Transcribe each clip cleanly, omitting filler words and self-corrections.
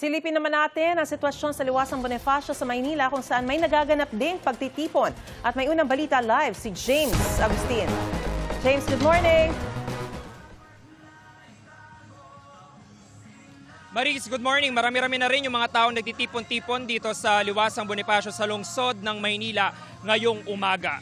Silipin naman natin ang sitwasyon sa Liwasang Bonifacio sa Maynila kung saan may nagaganap ding pagtitipon. At may unang balita live si James Agustin. James, good morning! Maris, good morning. Marami-rami na rin yung mga taong nagtitipon-tipon dito sa Liwasang Bonifacio sa lungsod ng Maynila ngayong umaga.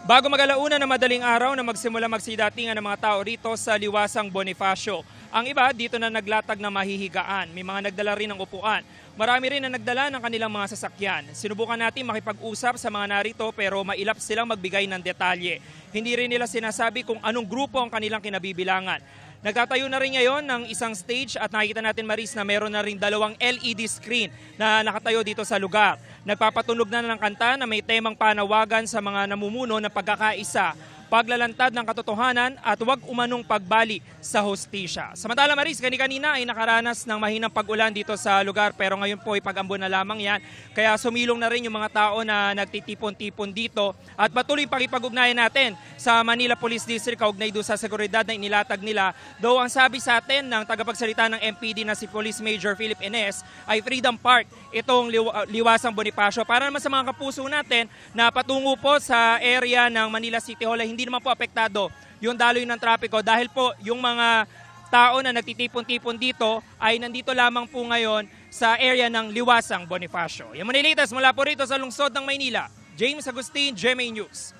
Bago mag-alauna na madaling araw na magsimula magsidatingan ng mga tao rito sa Liwasang Bonifacio. Ang iba dito na naglatag na mahihigaan. May mga nagdala rin ng upuan. Marami rin na nagdala ng kanilang mga sasakyan. Sinubukan natin makipag-usap sa mga narito pero mailap silang magbigay ng detalye. Hindi rin nila sinasabi kung anong grupo ang kanilang kinabibilangan. Nagtatayo na rin ngayon ng isang stage at nakikita natin, Maris, na meron na rin 2 LED screen na nakatayo dito sa lugar. Nagpapatunog na ng kanta na may temang panawagan sa mga namumuno ng pagkakaisa, paglalantad ng katotohanan at huwag umanong pagbali sa hostisya. Samantala, Maris, kanina ay nakaranas ng mahinang pag-ulan dito sa lugar pero ngayon po ay pag-ambon na lamang yan. Kaya sumilong na rin yung mga tao na nagtitipon-tipon dito at patuloy pakipag-ugnayan natin sa Manila Police District kaugnay doon sa seguridad na inilatag nila. Though ang sabi sa atin ng tagapagsalita ng MPD na si Police Major Philip Ines ay Freedom Park itong Liwasang Bonifacio. Para naman sa mga kapuso natin na patungo po sa area ng Manila City Hall ay hindi naman po apektado yung daloy ng trapiko dahil po yung mga tao na nagtitipon-tipon dito ay nandito lamang po ngayon sa area ng Liwasang Bonifacio. Yan muna latest mula po rito sa lungsod ng Maynila. James Agustin, GMA News.